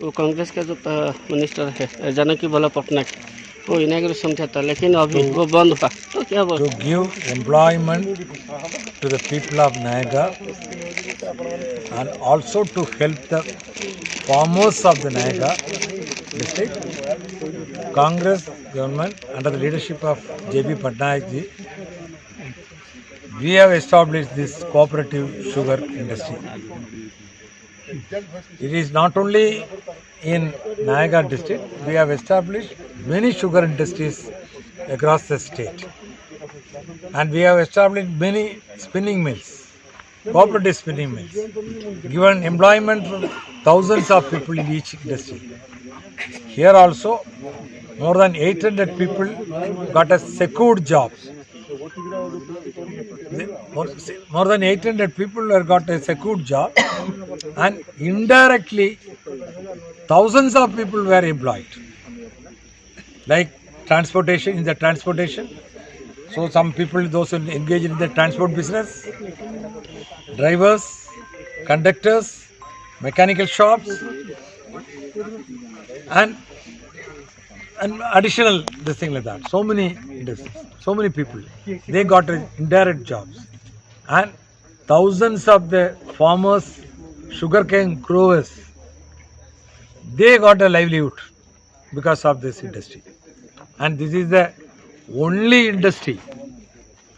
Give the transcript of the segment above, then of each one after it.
वो कांग्रेस का जो मिनिस्टर है जानकी वल्लभ पटनायक, वो इनॉग्रेशन किया था, लेकिन अभी वो बंद हुआ, तो क्या बोल? To give employment to the people of Nayaga and also to help the farmers of the Nayaga district, Congress government under the leadership of J.B. Patnaik ji, we have established this cooperative sugar industry. It is not only in Nayaga district, we have established many sugar industries across the state. And we have established many spinning mills, cooperative spinning mills, given employment for thousands of people in each industry. Here also, more than 800 people got a secured jobs. More than 800 people have got a secured job, and indirectly thousands of people were employed. Like transportation, in the transportation. So some people, those who engage in the transport business, drivers, conductors, mechanical shops, and additional this thing like that. So many industries, so many people, they got indirect jobs, and thousands of the farmers, sugarcane growers, they got a livelihood because of this industry. And this is the only industry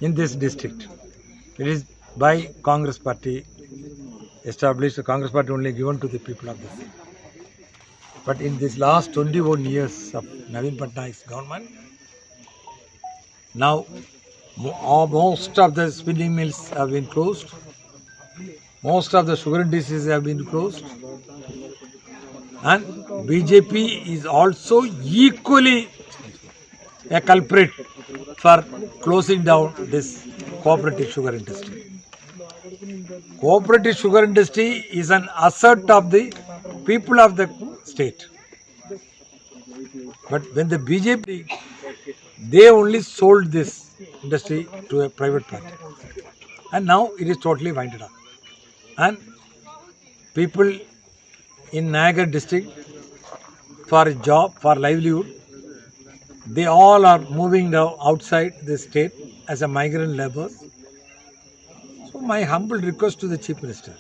in this district. It is by Congress party established. The Congress party only given to the people of this. But in this last 21 years of Naveen Patnaik's government, now most of the spinning mills have been closed. Most of the sugar industries have been closed. And BJP is also equally a culprit for closing down this cooperative sugar industry. Cooperative sugar industry is an asset of the people of the state. But when the BJP, they only sold this industry to a private party. And now it is totally winded up. And people in Nayagar district, for a job, for livelihood, they all are moving now outside the state as a migrant laborers. So my humble request to the Chief Minister,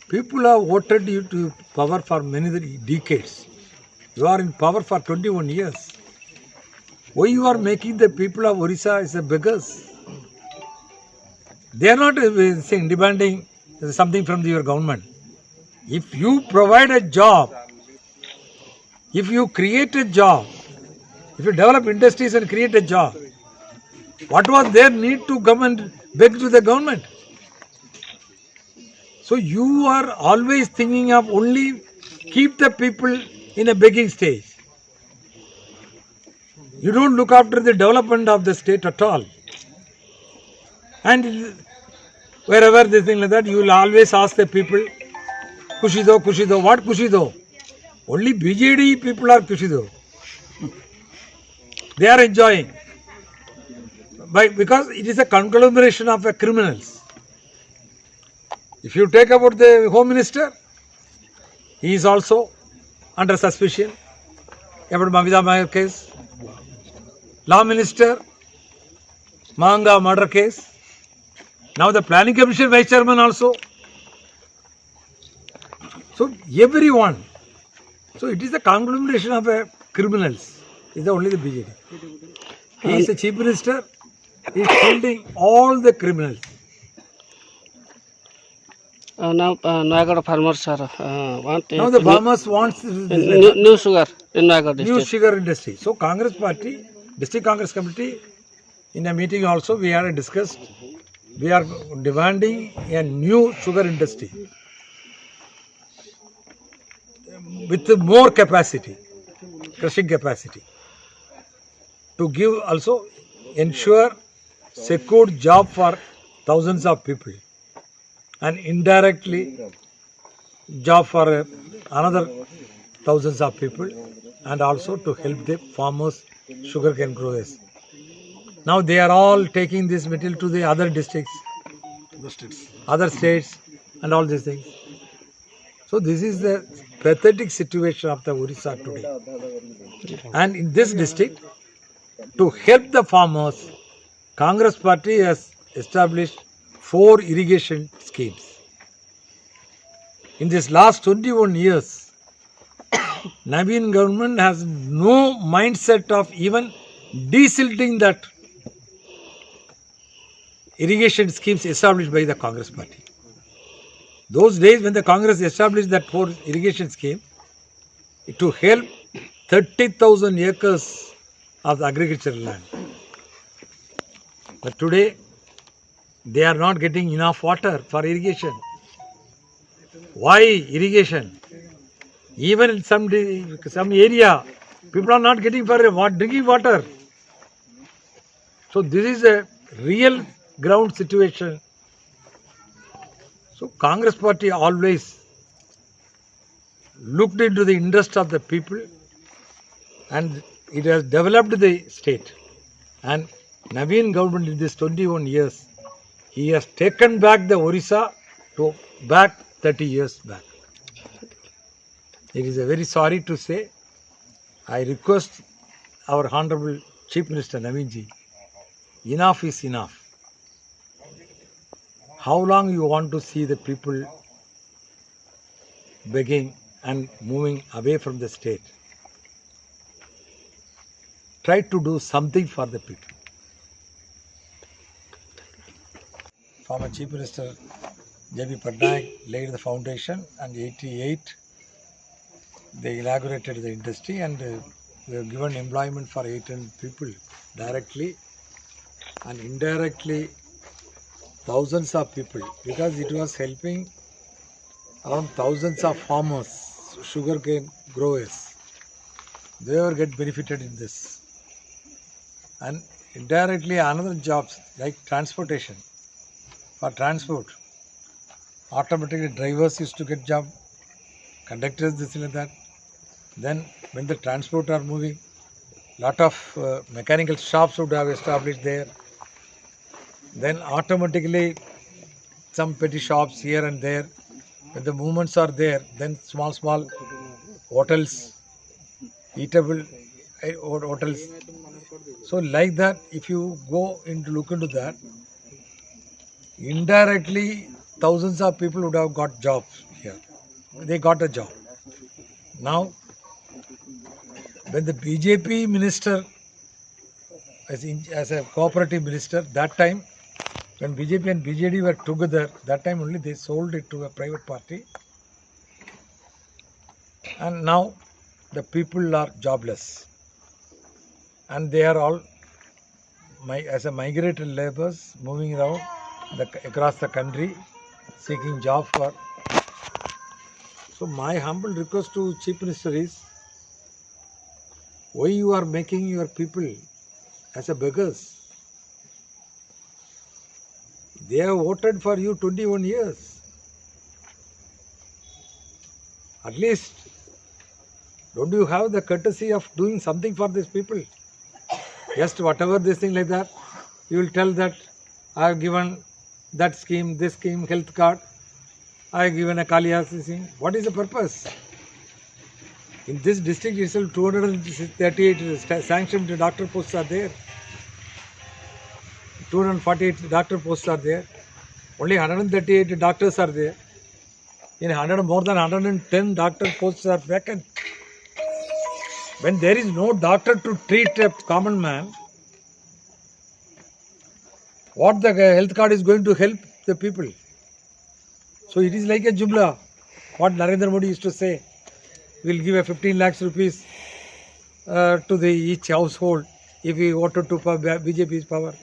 people have voted you to power for many decades. You are in power for 21 years. Why you are making the people of Orissa as a beggars? They are not demanding something from your government. If you provide a job, if you create a job, if you develop industries and create a job, what was their need to come and beg to the government? So you are always thinking of only keep the people in a begging stage. You don't look after the development of the state at all. And wherever this thing like that, you will always ask the people, Kushi do, what Kushi do? Only BJD people are Kushi do. They are enjoying. Because it is a conglomeration of criminals. If you take about the Home Minister, he is also under suspicion about Mamita Magar case. Law Minister, Mahanga murder case. Now the Planning Commission Vice Chairman also. So everyone. So it is a conglomeration of criminals. It is only the BJD. He is the Chief Minister. He is holding all the criminals. Now Nayagar farmers are want Now the farmers want new sugar in Nayagar district. New sugar industry. So Congress party, District Congress Committee, in a meeting also we had discussed. We are demanding a new sugar industry with more capacity, crushing capacity, to give also ensure secured job for thousands of people and indirectly job for another thousands of people, and also to help the farmers, sugarcane growers. Now they are all taking this material to the other districts, other states and all these things. So this is the pathetic situation of the Orissa today. And in this district, to help the farmers, Congress party has established 4 irrigation schemes. In this last 21 years, Navin government has no mindset of even desilting that irrigation schemes established by the Congress party. Those days when the Congress established that 4 irrigation scheme to help 30,000 acres of the agricultural land. But today they are not getting enough water for irrigation. Why irrigation? Even in some area, people are not getting for drinking water. So this is a real ground situation. So Congress party always looked into the interest of the people, and it has developed the state. And Navin government in this 21 years, he has taken back the Orissa to back 30 years back. It is a very sorry to say. I request our Honorable Chief Minister Navinji, enough is enough. How long you want to see the people begging and moving away from the state? Try to do something for the people. Former Chief Minister J.B. Patnaik laid the foundation, and 88 they inaugurated the industry, and we have given employment for 800 people directly and indirectly thousands of people, because it was helping around thousands of farmers, sugarcane growers. They will get benefited in this. And indirectly another jobs like transportation. For transport, automatically drivers used to get job, conductors, this like that. Then when the transport are moving, lot of mechanical shops would have established there. Then automatically some petty shops here and there. When the movements are there, then small hotels, eatable hotels. So like that, if you go into look into that, indirectly thousands of people would have got jobs here. They got a job. Now, when the BJP minister, as a cooperative minister, that time, when BJP and BJD were together, that time only they sold it to a private party. And now the people are jobless. And they are all as a migrated laborers moving around across the country seeking job for. So my humble request to Chief Minister is, why you are making your people as a beggars? They have voted for you 21 years. At least, don't you have the courtesy of doing something for these people? Just whatever this thing like that, you will tell that I have given that scheme, this scheme, health card, I have given a Kalias thing. What is the purpose? In this district itself, 238 sanctioned doctor posts are there. 248 doctor posts are there. Only 138 doctors are there. In more than 110 doctor posts are vacant. When there is no doctor to treat a common man, what the health card is going to help the people? So it is like a jumla. What Narendra Modi used to say, we will give a 15 lakhs rupees to each household if we voted to BJP's power.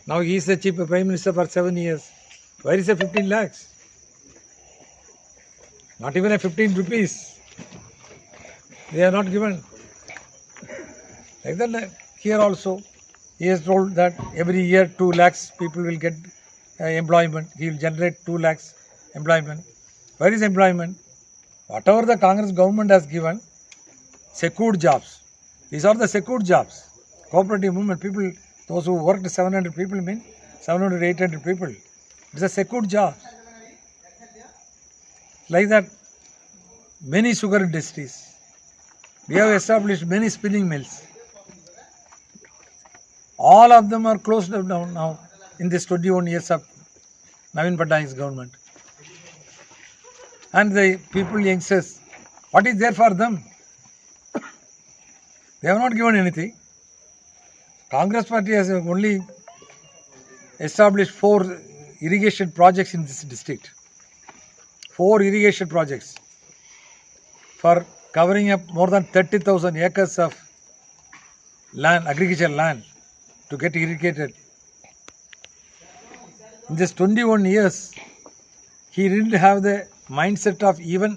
Now he is the chief prime minister for 7 years. Where is the 15 lakhs? Not even a 15 rupees. They are not given. Like that, here also, he has told that every year 2 lakhs people will get employment. He will generate 2 lakhs employment. Where is employment? Whatever the Congress government has given, secured jobs. These are the secured jobs. Cooperative movement people, those who worked 700 people mean 700, 800 people. It's a secured job. Like that, many sugar industries. We have established many spinning mills. All of them are closed down now in this 21 years of Navin Patnaik's government. And the people, youngsters, what is there for them? They have not given anything. Congress party has only established 4 irrigation projects in this district. 4 irrigation projects for covering up more than 30,000 acres of land, agricultural land, to get irrigated. In this 21 years, he didn't have the mindset of even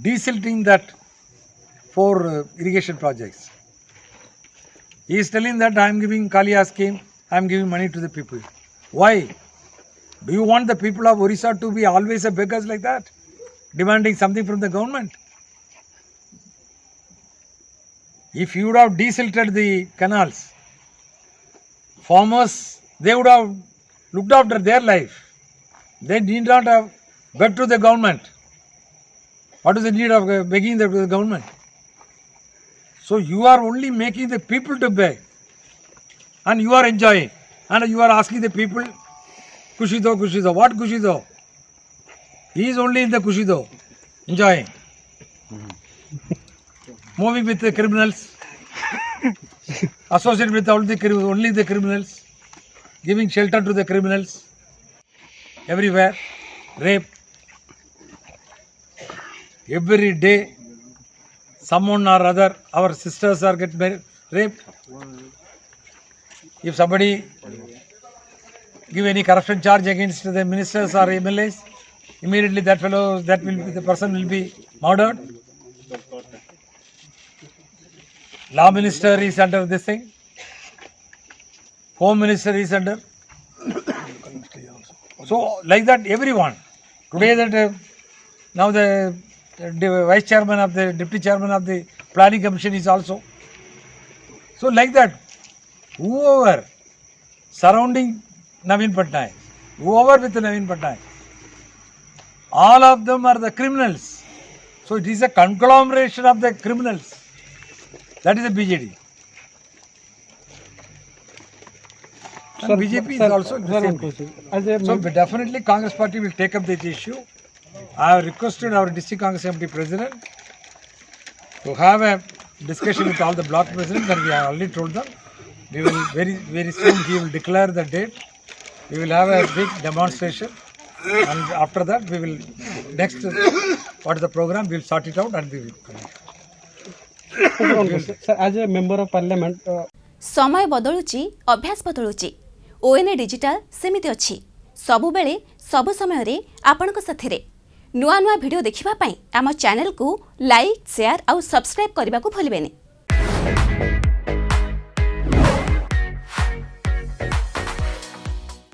desilting that 4 irrigation projects. He is telling that I am giving Kalia scheme, I am giving money to the people. Why? Do you want the people of Orissa to be always a beggars like that, demanding something from the government? If you would have desilted the canals, farmers, they would have looked after their life. They need not have begged to the government. What is the need of begging to the government? So you are only making the people to beg, and you are enjoying, and you are asking the people, Kushi do, Kushi do. What Kushi do? He is only in the Kushi do, enjoying. Moving with the criminals, associated with only the criminals, giving shelter to the criminals, everywhere, rape. Every day, someone or other, our sisters are getting raped. If somebody give any corruption charge against the ministers or MLAs, immediately the person will be murdered. Law minister is under this thing. Home minister is under. So like that, everyone. Today that now the vice chairman of the deputy chairman of the planning commission is also. So like that, whoever surrounding Navin Patnaik, whoever with Navin Patnaik, all of them are the criminals. So it is a conglomeration of the criminals. That is the BJD. And BJP is also the same thing. So definitely Congress party will take up this issue. I have requested our district Congress committee president to have a discussion with all the block presidents, and we have already told them we will very soon he will declare the date. We will have a big demonstration, and after that we will next what is the program, we will sort it out and we will. Sir, as a member of parliament, समय बदलुची अभ्यास बदलुची ONA digital सेमिति अछि सबु बेले सब समय रे आपनक साथी नुआ नुआ वीडियो देखिबा पई आम चैनल को लाइक शेयर और सब्सक्राइब करबा को भूलिबेनी।